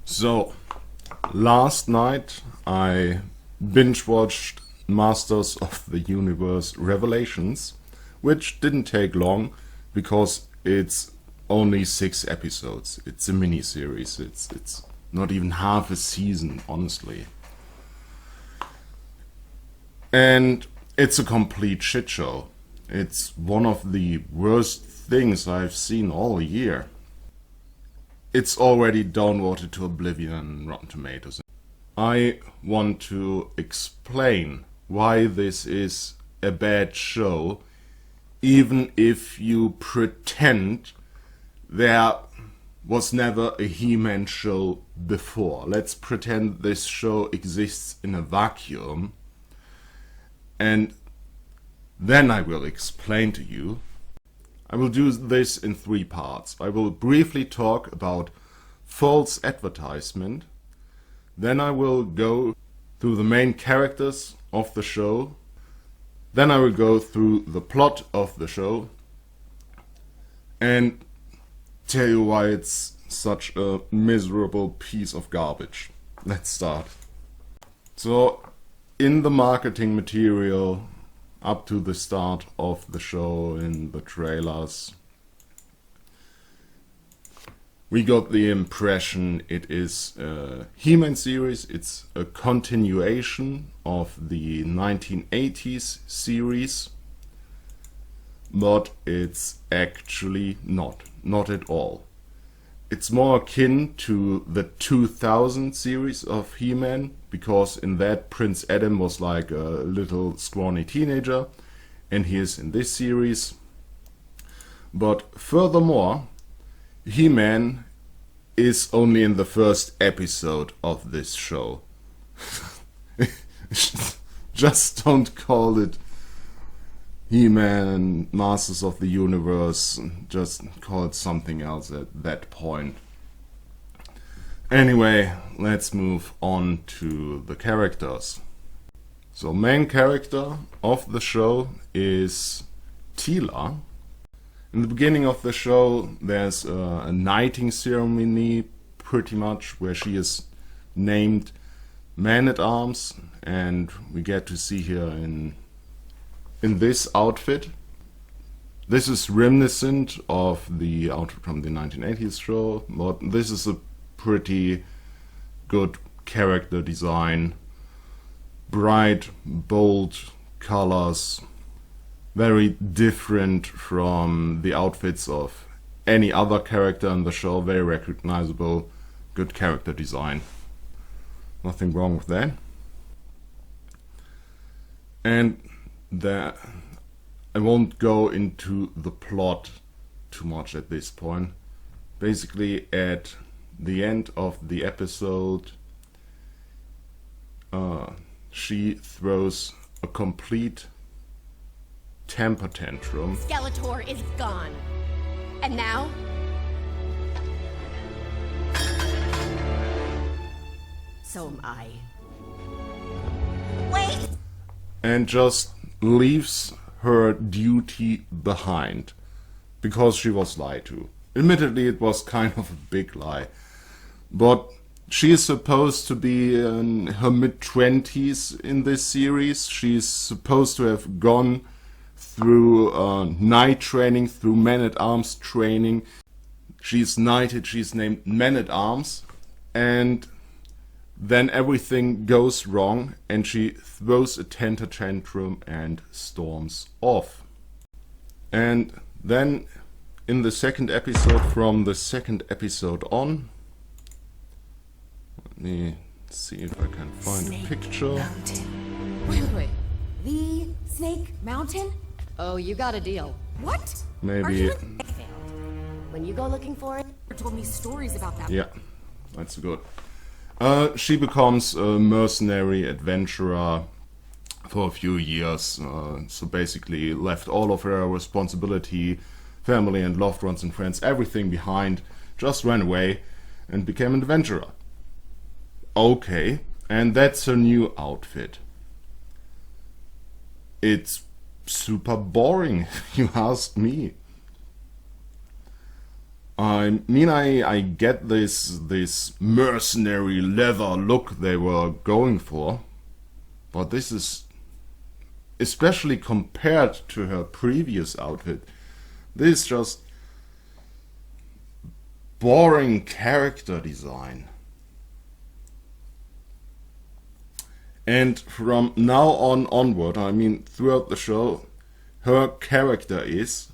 So, last night I binge-watched Masters of the Universe Revelations, which didn't take long because it's only 6 episodes. It's a mini-series. It's not even half a season, honestly. And it's a complete shit show. It's one of the worst things I've seen all year. It's already downvoted to oblivion on Rotten Tomatoes. I want to explain why this is a bad show, even if you pretend there was never a He-Man show before. Let's pretend this show exists in a vacuum, and then I will explain to you. I will do this in 3 parts. I will briefly talk about false advertisement. Then I will go through the main characters of the show. Then I will go through the plot of the show and tell you why it's such a miserable piece of garbage. Let's start. So, in the marketing material up to the start of the show, in the trailers, we got the impression it is a He-Man series. It's a continuation of the 1980s series, but it's actually not at all. It's more akin to the 2000 series of He-Man, because in that Prince Adam was like a little scrawny teenager, and he is in this series. But furthermore, He-Man is only in the first episode of this show. Just don't call it He-Man, Masters of the Universe, just call it something else at that point. Anyway, let's move on to the characters. So, main character of the show is Teela. In the beginning of the show, there's a knighting ceremony, pretty much, where she is named Man-at-Arms, and we get to see her in this outfit. This is reminiscent of the outfit from the 1980s show, but this is a pretty good character design. Bright, bold colors, very different from the outfits of any other character in the show, very recognizable, good character design. Nothing wrong with that. And I won't go into the plot too much at this point. Basically, at the end of the episode, she throws a complete temper tantrum. Skeletor is gone. And now? So am I. Wait! And just leaves her duty behind because she was lied to. Admittedly, it was kind of a big lie, but she is supposed to be in her mid-20s in this series. She's supposed to have gone through knight training, through Man-at-Arms training. She's knighted, she's named Man-at-Arms, and then everything goes wrong and she throws a temper tantrum and storms off. And then in the second episode, from the second episode on, let me see if I can find Snake a picture. Mountain. Wait. The Snake Mountain? Oh, you got a deal. What? Maybe, When you go looking for it, Told me stories about that. yeah, that's good. She becomes a mercenary adventurer for a few years, so basically left all of her responsibility, family and loved ones and friends, everything behind, just ran away and became an adventurer. Okay, and that's her new outfit. It's super boring, if you ask me. I get this mercenary leather look they were going for, but this is, especially compared to her previous outfit, this is just boring character design. And from now onward, I mean throughout the show, her character is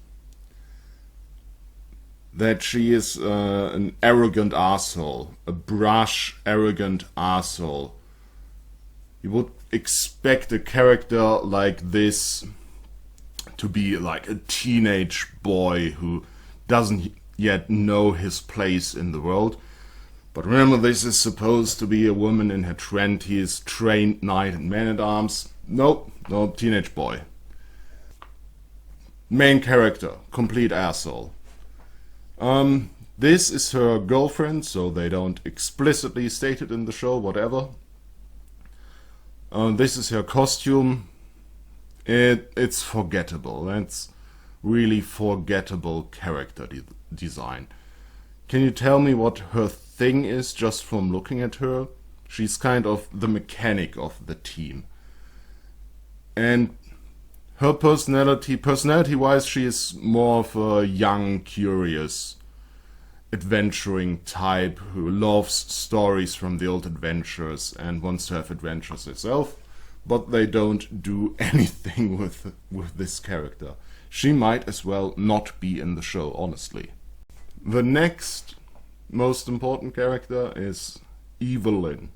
that she is an arrogant asshole, a brash, arrogant asshole. You would expect a character like this to be like a teenage boy who doesn't yet know his place in the world. But remember, this is supposed to be a woman in her 20s, trained knight and man-at-arms. Nope, no, teenage boy. Main character, complete asshole. This is her girlfriend, so they don't explicitly state it in the show, whatever. This is her costume. It's forgettable. That's really forgettable character design. Can you tell me what her thing is just from looking at her? She's kind of the mechanic of the team. And her personality-wise, she is more of a young, curious, adventuring type who loves stories from the old adventures and wants to have adventures herself, but they don't do anything with this character. She might as well not be in the show, honestly. The next most important character is Evelyn.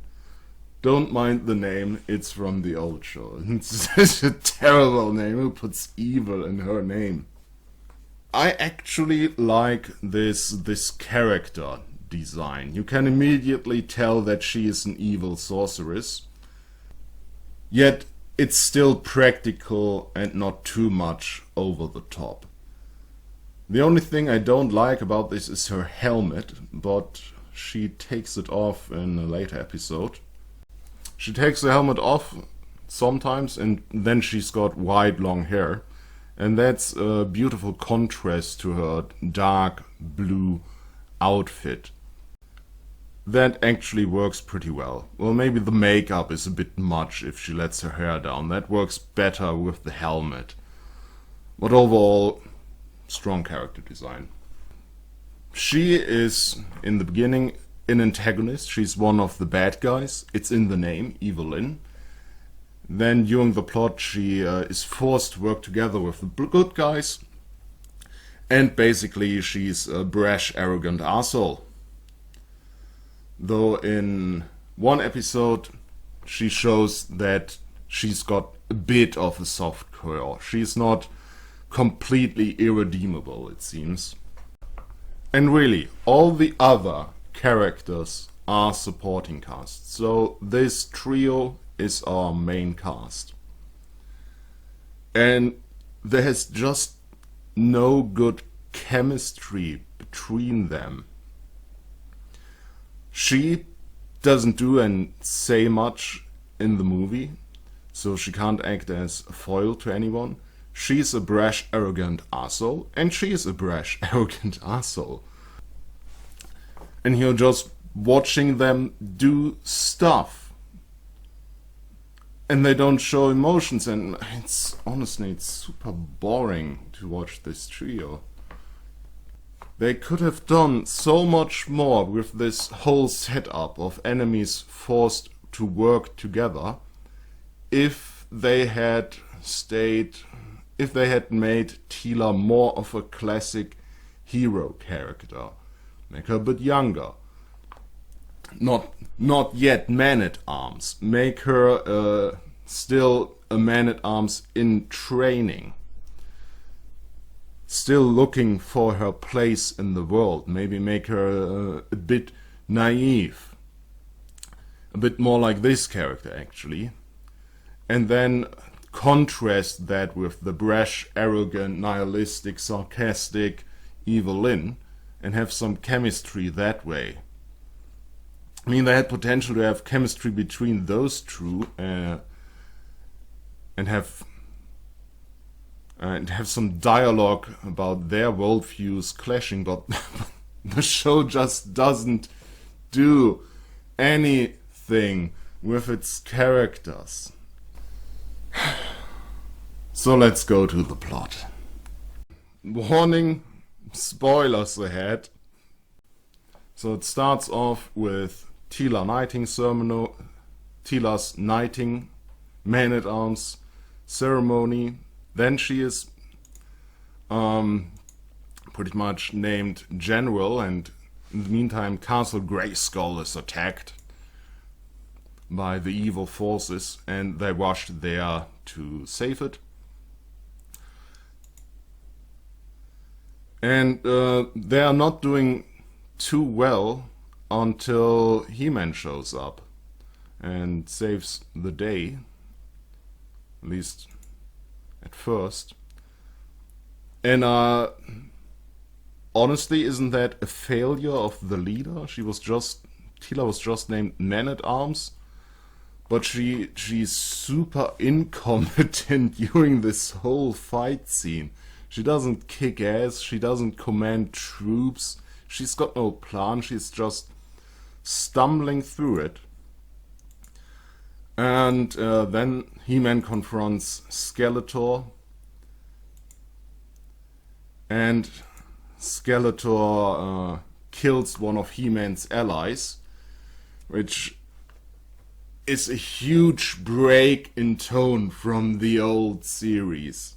Don't mind the name, it's from the old show. It's such a terrible name. Who puts evil in her name? I actually like this character design. You can immediately tell that she is an evil sorceress. Yet it's still practical and not too much over the top. The only thing I don't like about this is her helmet, but she takes it off in a later episode. She takes the helmet off sometimes, and then she's got white long hair. And that's a beautiful contrast to her dark blue outfit. That actually works pretty well. Well, maybe the makeup is a bit much if she lets her hair down. That works better with the helmet. But overall, strong character design. She is, in the beginning, an antagonist. She's one of the bad guys. It's in the name, Evelyn. Then during the plot, she is forced to work together with the good guys. And basically, she's a brash, arrogant asshole. Though in one episode, she shows that she's got a bit of a soft core. She's not completely irredeemable, it seems. And really, all the other characters are supporting cast. So this trio is our main cast. And there has just no good chemistry between them. She doesn't do and say much in the movie, so she can't act as a foil to anyone. She's a brash, arrogant asshole, and she's a brash, arrogant asshole. And you're just watching them do stuff. And they don't show emotions, and it's honestly, it's super boring to watch this trio. They could have done so much more with this whole setup of enemies forced to work together if they had made Tila more of a classic hero character. Make her a bit younger. Not yet man-at-arms. Make her still a man-at-arms in training. Still looking for her place in the world. Maybe make her a bit naive. A bit more like this character, actually. And then contrast that with the brash, arrogant, nihilistic, sarcastic Evelyn, and have some chemistry that way. I mean, they had potential to have chemistry between those two, and have some dialogue about their worldviews clashing, but The show just doesn't do anything with its characters. So let's go to the plot. Warning, spoilers ahead. So it starts off with Tila's knighting man-at-arms ceremony. Then she is pretty much named General, and in the meantime Castle Grayskull is attacked by the evil forces, and they rushed there to save it. And they are not doing too well until He-Man shows up and saves the day, at least at first. And honestly, isn't that a failure of the leader? Tila was just named Man-at-Arms, but she's super incompetent during this whole fight scene. She doesn't kick ass, she doesn't command troops, she's got no plan, she's just stumbling through it. And then He-Man confronts Skeletor, and Skeletor kills one of He-Man's allies, which is a huge break in tone from the old series.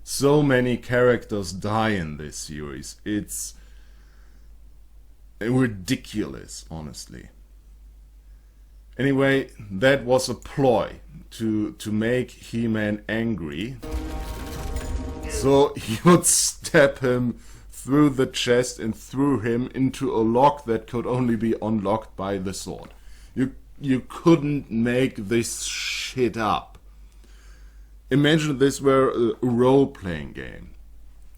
So many characters die in this series. It's ridiculous, honestly. Anyway, that was a ploy to make He-Man angry, so he would stab him through the chest and threw him into a lock that could only be unlocked by the sword. You couldn't make this shit up. Imagine this were a role-playing game.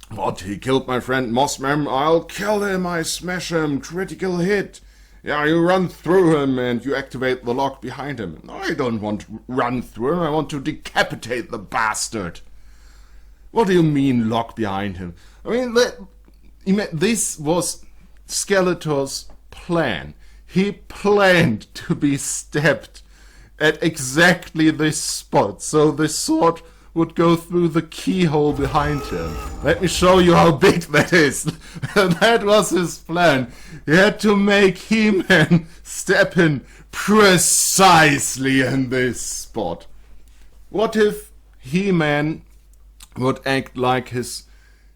What, he killed my friend Mossman? I'll kill him, I smash him, critical hit. Yeah, you run through him and you activate the lock behind him. No, I don't want to run through him, I want to decapitate the bastard. What do you mean, lock behind him? I mean, this was Skeletor's plan. He planned to be stabbed at exactly this spot, so the sword would go through the keyhole behind him. Let me show you how big that is. That was his plan. He had to make He-Man stab him precisely in this spot. What if He-Man would act like his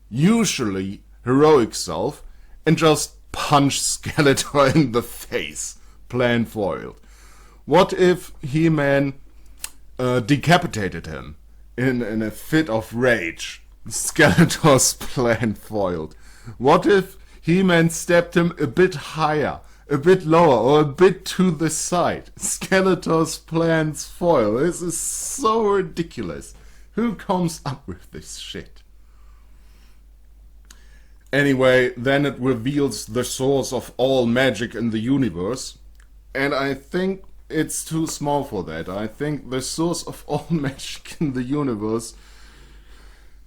usually heroic self and just punch Skeletor in the face? Plan foiled. What if He-Man decapitated him in a fit of rage? Skeletor's plan foiled. What if He-Man stabbed him a bit higher, a bit lower, or a bit to the side? Skeletor's plans foil. This is so ridiculous. Who comes up with this shit? Anyway, then it reveals the source of all magic in the universe, and I think it's too small for that. I think the source of all magic in the universe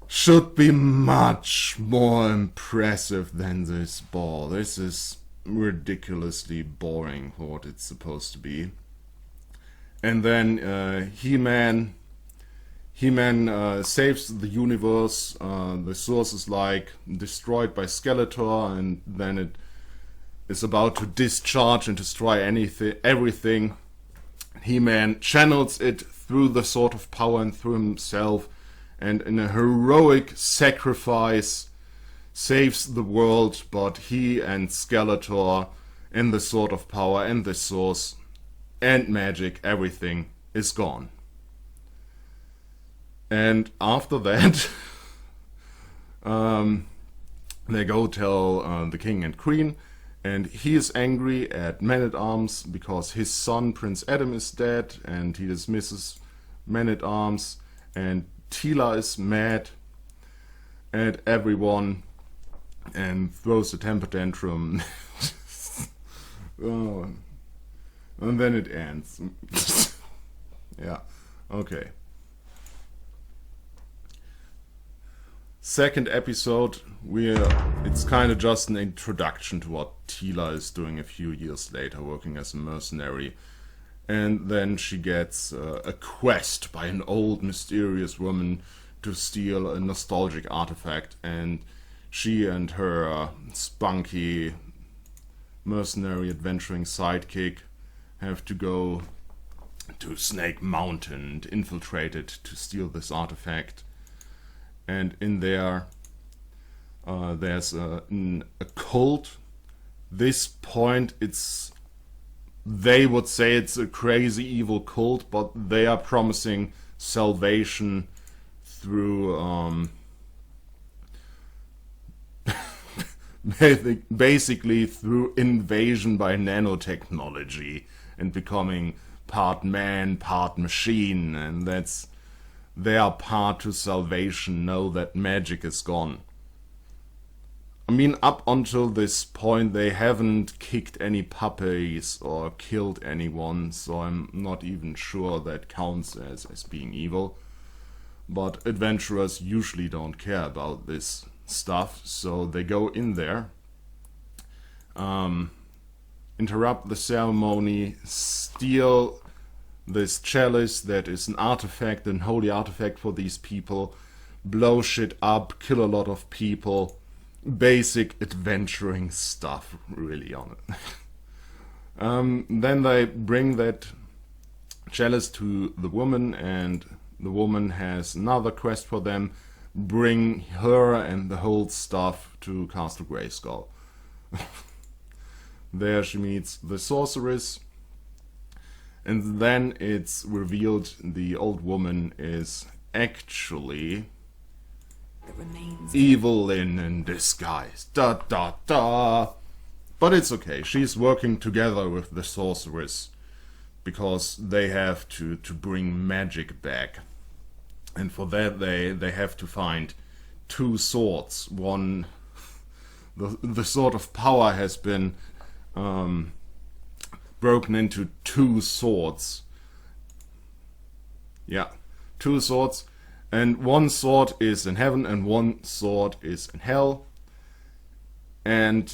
should be much more impressive than this ball. This is ridiculously boring for what it's supposed to be. And then He-Man saves the universe. The source is like destroyed by Skeletor, and then it is about to discharge and destroy everything. He-Man channels it through the Sword of Power and through himself, and in a heroic sacrifice saves the world, but he and Skeletor and the Sword of Power and the Source and magic, everything is gone. And after that, they go tell the king and queen, and he is angry at Man-at-Arms because his son Prince Adam is dead, and he dismisses Man-at-Arms, and Tila is mad at everyone and throws a temper tantrum. Oh. And then it ends. Yeah, okay. Second episode, it's kind of just an introduction to what Tila is doing a few years later, working as a mercenary. And then she gets a quest by an old mysterious woman to steal a nostalgic artifact, and she and her spunky mercenary adventuring sidekick have to go to Snake Mountain and infiltrate it to steal this artifact. And in there, there's a cult. This point, they would say it's a crazy evil cult, but they are promising salvation through basically through invasion by nanotechnology and becoming part man, part machine, and that's their part to salvation, know that magic is gone. I mean, up until this point, they haven't kicked any puppies or killed anyone, so I'm not even sure that counts as being evil. But adventurers usually don't care about this stuff, so they go in there, interrupt the ceremony, steal this chalice that is an artifact, an holy artifact for these people, blow shit up, kill a lot of people. Basic adventuring stuff, really, on it. Then they bring that chalice to the woman, and the woman has another quest for them. Bring her and the whole stuff to Castle Grayskull. There she meets the sorceress, and then it's revealed the old woman is actually Evelyn in disguise. Da da da. But it's okay. She's working together with the sorceress because they have to bring magic back. And for that they have to find two swords. One, the sword of power has been broken into two swords. Yeah, two swords. And one sword is in heaven and one sword is in hell. And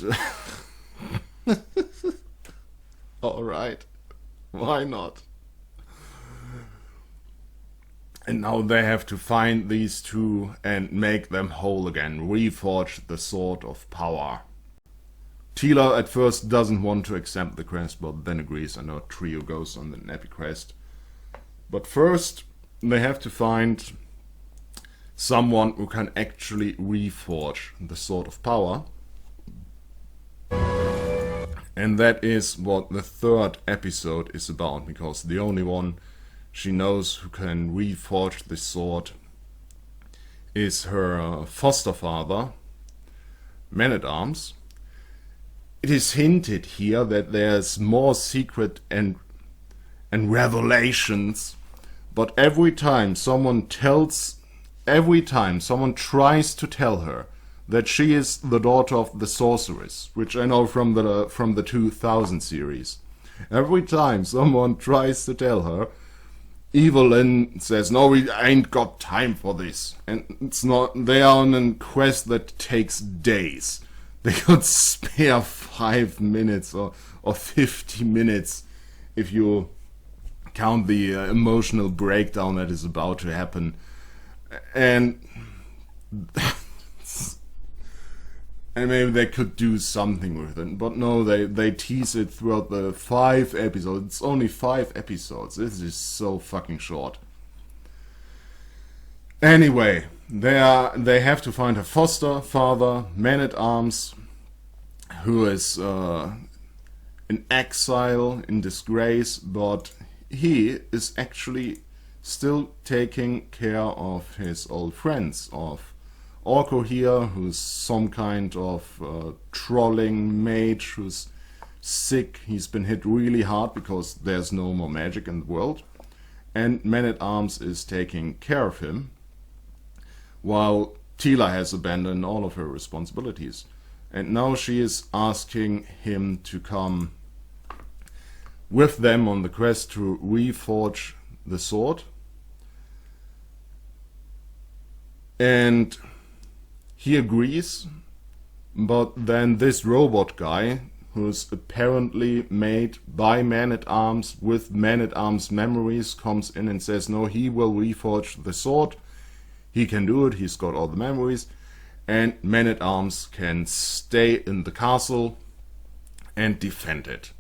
alright, why not? And now they have to find these two and make them whole again, reforge the sword of power. Tila at first doesn't want to accept the quest, but then agrees, and our trio goes on an epic quest. But first, they have to find someone who can actually reforge the sword of power. And that is what the third episode is about, because the only one she knows who can reforge the sword is her foster father, Man-at-Arms. It is hinted here that there's more secret and revelations, but every time someone tries to tell her that she is the daughter of the sorceress, which I know from the 2000 series, every time someone tries to tell her, Evelyn says, "No, we ain't got time for this." And it's not. They are on a quest that takes days. They could spare 5 minutes or 50 minutes if you count the emotional breakdown that is about to happen. And maybe they could do something with it. But no, they tease it throughout the 5 episodes. It's only 5 episodes. This is so fucking short. Anyway, they have to find her foster father, Man-at-Arms, who is in exile, in disgrace, but he is actually still taking care of his old friends, of Orko here, who's some kind of trolling mage who's sick. He's been hit really hard because there's no more magic in the world. And Man-at-Arms is taking care of him, while Tila has abandoned all of her responsibilities. And now she is asking him to come with them on the quest to reforge the sword. And he agrees, but then this robot guy, who's apparently made by Man-at-Arms with Man-at-Arms memories, comes in and says no, he will reforge the sword. He can do it, he's got all the memories, and Man-at-Arms can stay in the castle and defend it.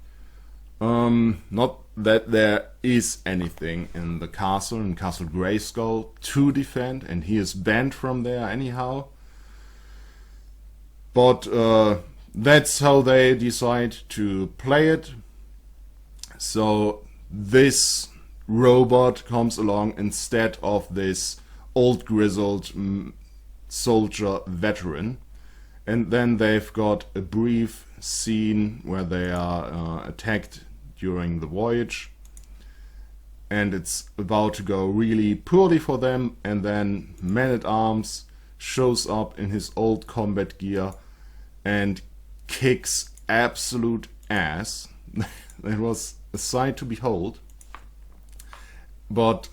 Not that there is anything in Castle Grayskull to defend, and he is banned from there anyhow. But that's how they decide to play it. So this robot comes along instead of this old grizzled soldier veteran. And then they've got a brief scene where they are attacked during the voyage. And it's about to go really poorly for them. And then Man-at-Arms shows up in his old combat gear and kicks absolute ass. It was a sight to behold. But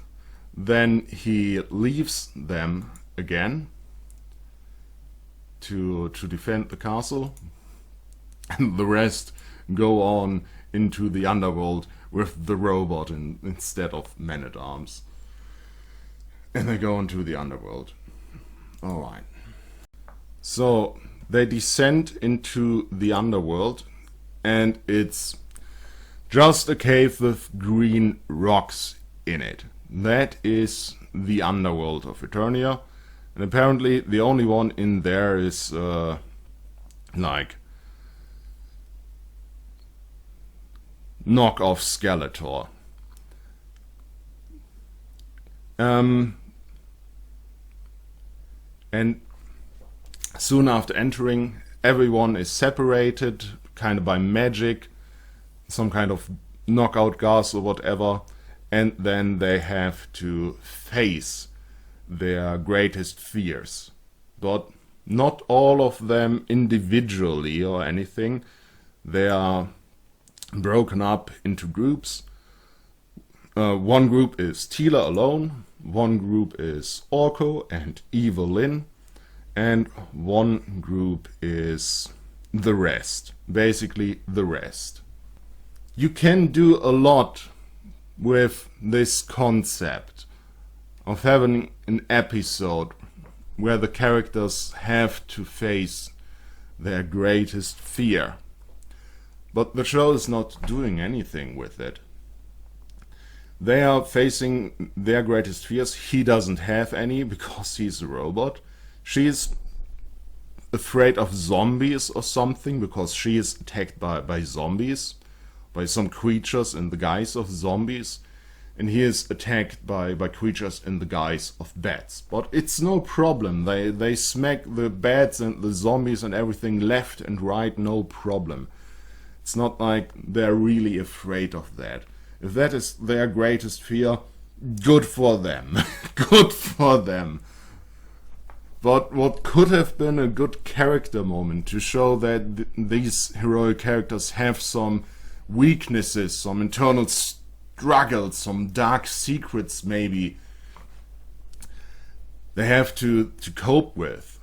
then he leaves them again to defend the castle, and the rest go on into the underworld with the robot instead of Man-at-Arms. And they go into the underworld. Alright. So they descend into the underworld, and it's just a cave with green rocks in it. That is the underworld of Eternia, and apparently the only one in there is like knockoff Skeletor. And soon after entering, everyone is separated, kind of by magic, some kind of knockout gas or whatever, and then they have to face their greatest fears. But not all of them individually or anything. They are broken up into groups. One group is Tila alone, one group is Orko and Evelyn, and one group is the rest. Basically, the rest. You can do a lot with this concept of having an episode where the characters have to face their greatest fear. But the show is not doing anything with it. They are facing their greatest fears. He doesn't have any because he's a robot. She's afraid of zombies or something because she is attacked by zombies, by some creatures in the guise of zombies. And he is attacked by creatures in the guise of bats. But it's no problem. They smack the bats and the zombies and everything left and right, no problem. It's not like they're really afraid of that. If that is their greatest fear, good for them. Good for them. But what could have been a good character moment to show that these heroic characters have some weaknesses, some internal struggles, some dark secrets maybe they have to cope with.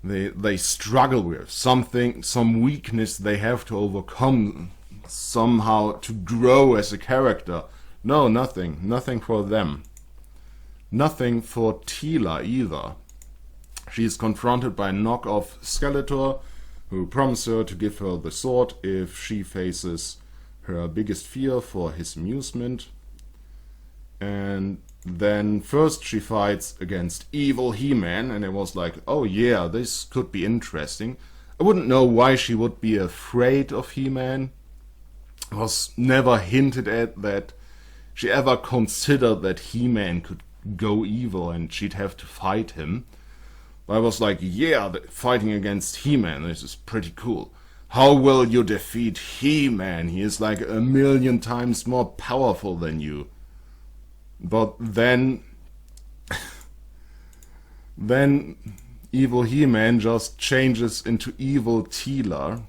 They struggle with something, some weakness they have to overcome somehow to grow as a character. No, nothing for them. Nothing for Tila either. She is confronted by a knockoff Skeletor who promised her to give her the sword if she faces her biggest fear for his amusement. And then first she fights against evil He-Man, and it was like, oh yeah, this could be interesting. I wouldn't know why she would be afraid of He-Man. It was never hinted at that she ever considered that He-Man could go evil and she'd have to fight him. But I was like, yeah, fighting against He-Man, this is pretty cool. How will you defeat He-Man? He is like 1,000,000 times more powerful than you. But then evil He-Man just changes into evil Tila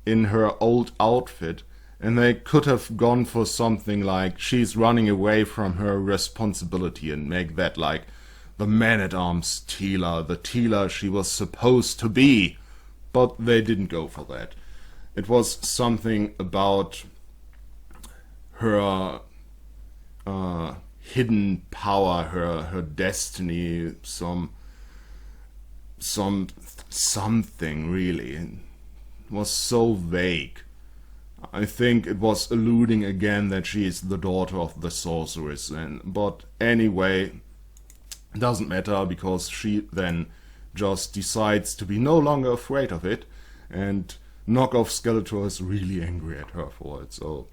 in her old outfit, and they could have gone for something like she's running away from her responsibility and make that like the man-at-arms Teela, the Teela she was supposed to be. But they didn't go for that. It was something about her hidden power, her destiny, something really. It was so vague. I think it was alluding again that she is the daughter of the sorceress, but anyway, it doesn't matter, because she then just decides to be no longer afraid of it, and Knockoff Skeletor is really angry at her for it. So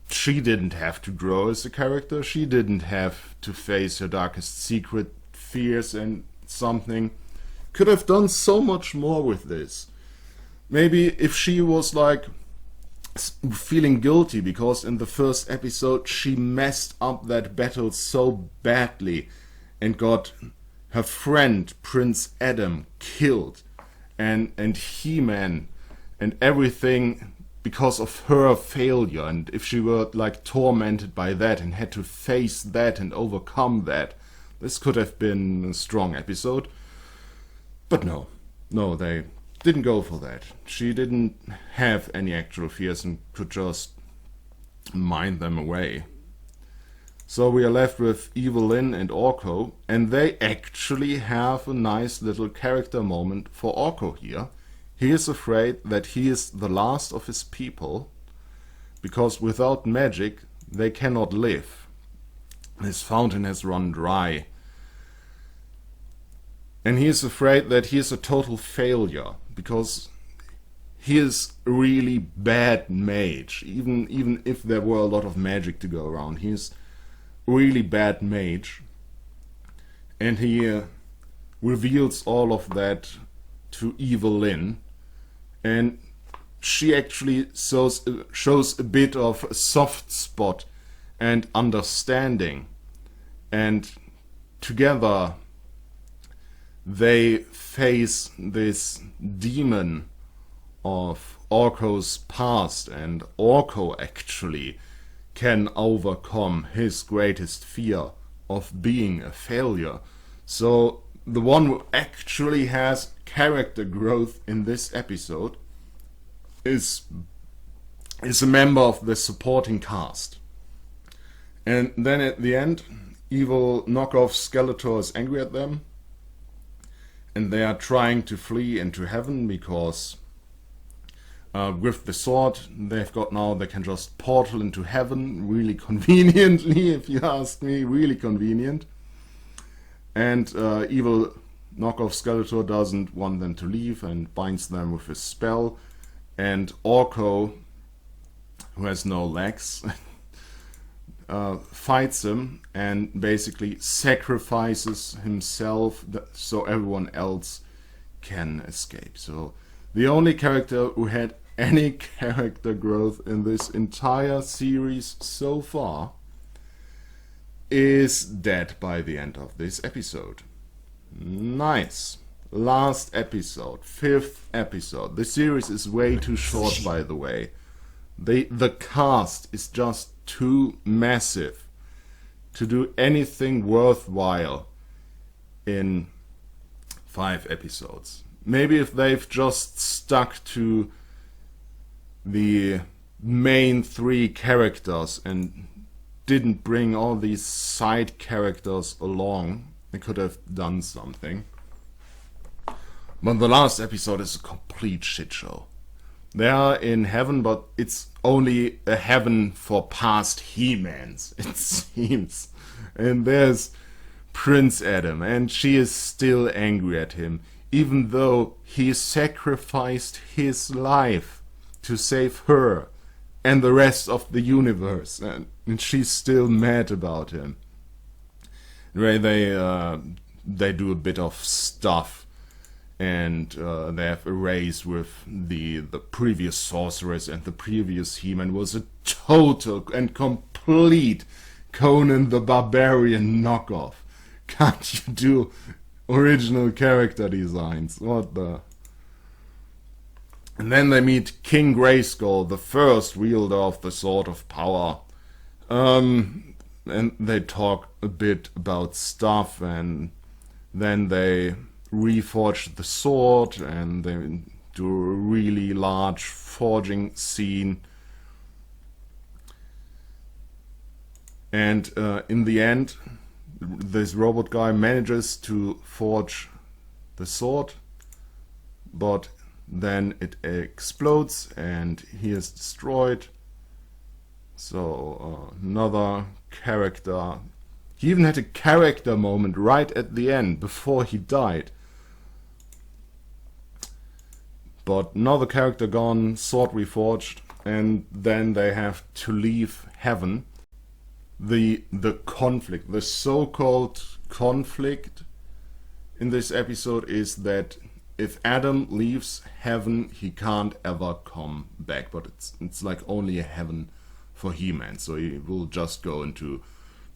she didn't have to grow as a character, she didn't have to face her darkest secret fears and something. Could have done so much more with this. Maybe if she was like feeling guilty because in the first episode she messed up that battle so badly and got her friend Prince Adam killed, and He-Man and everything because of her failure, and if she were like tormented by that and had to face that and overcome that, this could have been a strong episode. But no, they didn't go for that. She didn't have any actual fears and could just mind them away. So we are left with Evelyn and Orko, and they actually have a nice little character moment for Orko here. He is afraid that he is the last of his people, because without magic they cannot live. His fountain has run dry. And he is afraid that he is a total failure, because he is a really bad mage. Even if there were a lot of magic to go around, he is really bad mage, and he reveals all of that to Evelyn, and she actually shows a bit of a soft spot and understanding, and together they face this demon of Orko's past, and Orko actually can overcome his greatest fear of being a failure. So the one who actually has character growth in this episode is a member of the supporting cast. And then at the end, evil Knockoff Skeletor is angry at them, and they are trying to flee into heaven because with the sword they've got now, they can just portal into heaven really conveniently, if you ask me, really convenient. And evil Knockoff Skeletor doesn't want them to leave and binds them with his spell. And Orko, who has no legs, fights him and basically sacrifices himself so everyone else can escape. So the only character who had any character growth in this entire series so far is dead by the end of this episode. Nice. Last episode, 5th episode. The series is way too short, by the way. The cast is just too massive to do anything worthwhile in 5 episodes. Maybe if they've just stuck to the main 3 characters and didn't bring all these side characters along, they could have done something. But the last episode is a complete shit show. They are in heaven, but it's only a heaven for past He-Mans, it seems. And there's Prince Adam, and she is still angry at him, even though he sacrificed his life to save her and the rest of the universe, and she's still mad about him. Anyway, they do a bit of stuff, and they have a race with the previous sorceress, and the previous He-Man was a total and complete Conan the Barbarian knockoff. Can't you do original character designs? What the... And then they meet King Grayskull, the first wielder of the Sword of Power. And they talk a bit about stuff, and Then they reforge the sword, and they do a really large forging scene. And in the end, this robot guy manages to forge the sword, but then it explodes and he is destroyed. So another character. He even had a character moment right at the end, before he died. But another character gone, sword reforged, and then they have to leave heaven. The conflict, the so-called conflict in this episode is that if Adam leaves heaven, he can't ever come back. But it's like only a heaven for He-Man, so he will just go into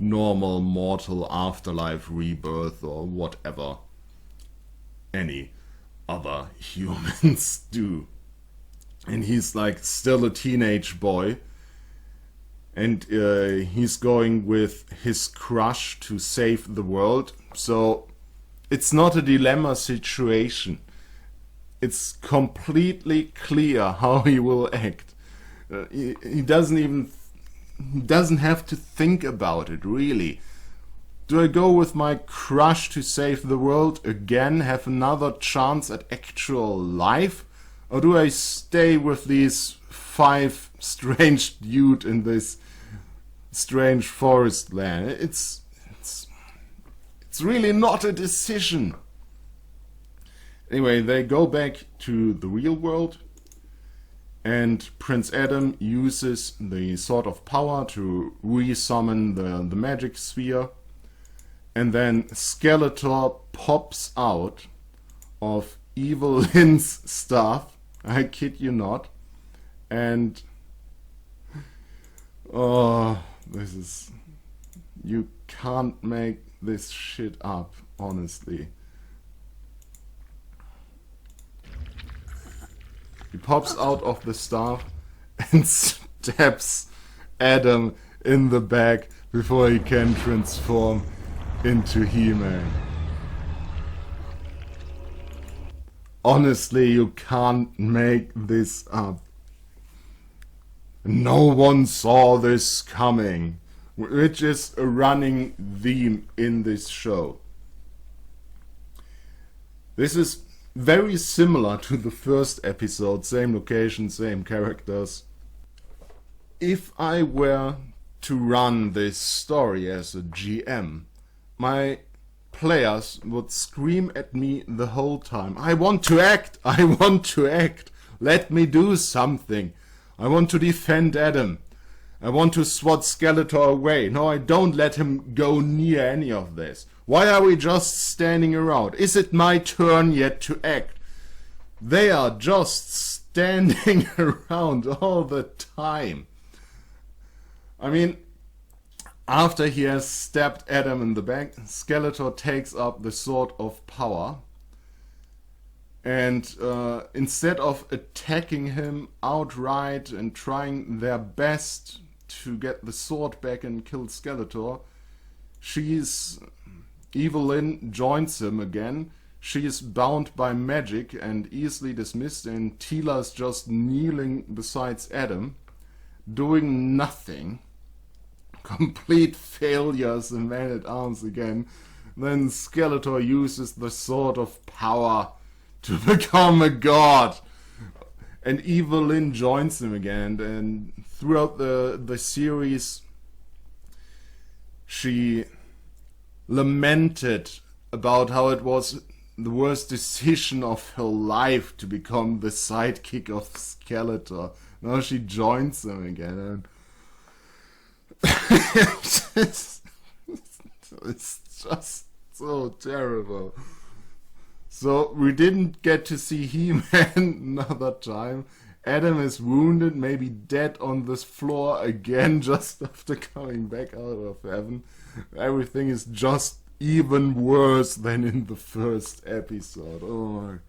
normal mortal afterlife, rebirth, or whatever any other humans do. And he's like still a teenage boy, and he's going with his crush to save the world. So it's not a dilemma situation. It's completely clear how he will act. He doesn't have to think about it, really. Do I go with my crush to save the world again, have another chance at actual life? Or do I stay with these 5 strange dudes in this strange forest land? It's really not a decision. Anyway, they go back to the real world, and Prince Adam uses the Sword of Power to re-summon the magic sphere, and then Skeletor pops out of Evelyn's stuff, I kid you not, and this is... you can't make this shit up, honestly. He pops out of the staff and stabs Adam in the back before he can transform into He-Man. Honestly, you can't make this up. No one saw this coming, which is a running theme in this show. This is very similar to the first episode, same location, same characters. If I were to run this story as a GM, my players would scream at me the whole time, I want to act, I want to act, let me do something, I want to defend Adam, I want to swat Skeletor away, no, I don't let him go near any of this. Why are we just standing around? Is it my turn yet to act? They are just standing around all the time. I mean, after he has stabbed Adam in the back, Skeletor takes up the Sword of Power. And instead of attacking him outright and trying their best to get the sword back and kill Skeletor, Evelyn joins him again. She is bound by magic and easily dismissed, and Teela's just kneeling beside Adam, doing nothing. Complete failures in Man-at-Arms again. Then Skeletor uses the Sword of Power to become a god. And Evelyn joins him again, and throughout the series she lamented about how it was the worst decision of her life to become the sidekick of Skeletor. Now she joins him again, and it's just so terrible. So we didn't get to see He-Man another time. Adam is wounded, maybe dead on this floor again just after coming back out of heaven. Everything is just even worse than in the first episode. Oh my...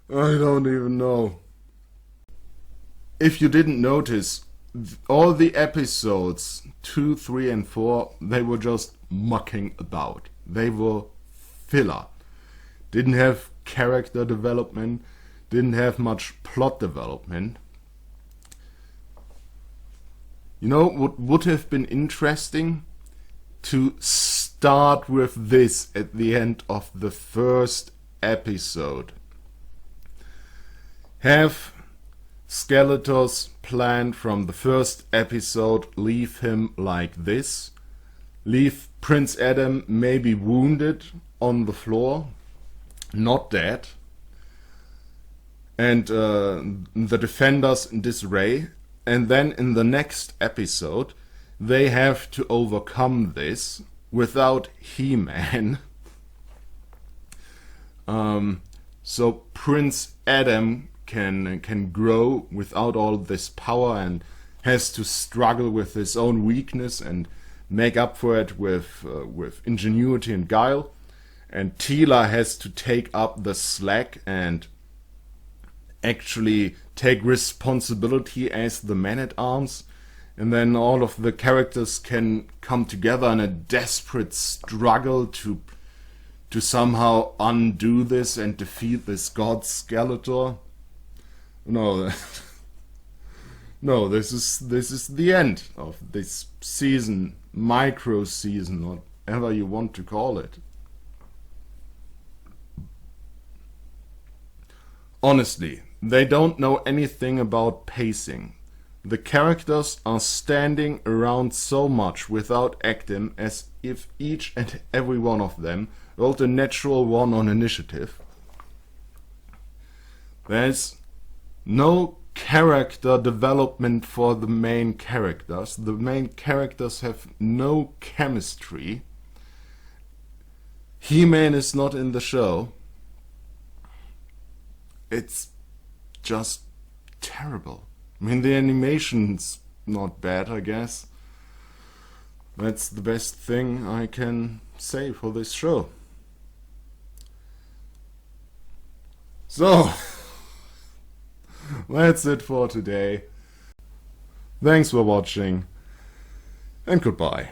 I don't even know. If you didn't notice, all the episodes 2, 3 and 4, they were just mucking about. They were filler. Didn't have character development, didn't have much plot development. You know what would have been interesting? To start with this at the end of the first episode. Have Skeletor's plan from the first episode leave him like this. Leave Prince Adam maybe wounded on the floor, not dead. And the defenders in disarray. And then in the next episode, they have to overcome this without He-Man. So Prince Adam can grow without all this power and has to struggle with his own weakness and make up for it with ingenuity and guile. And Teela has to take up the slack and actually take responsibility as the man-at-arms. And then all of the characters can come together in a desperate struggle to somehow undo this and defeat this god Skeletor. No, no, this is the end of this season, micro season, whatever you want to call it. Honestly, they don't know anything about pacing. The characters are standing around so much without acting as if each and every one of them rolled a natural one on initiative. There's no character development for the main characters. The main characters have no chemistry. He-Man is not in the show. It's just terrible. I mean, the animation's not bad, I guess. That's the best thing I can say for this show. So, that's it for today. Thanks for watching, and goodbye.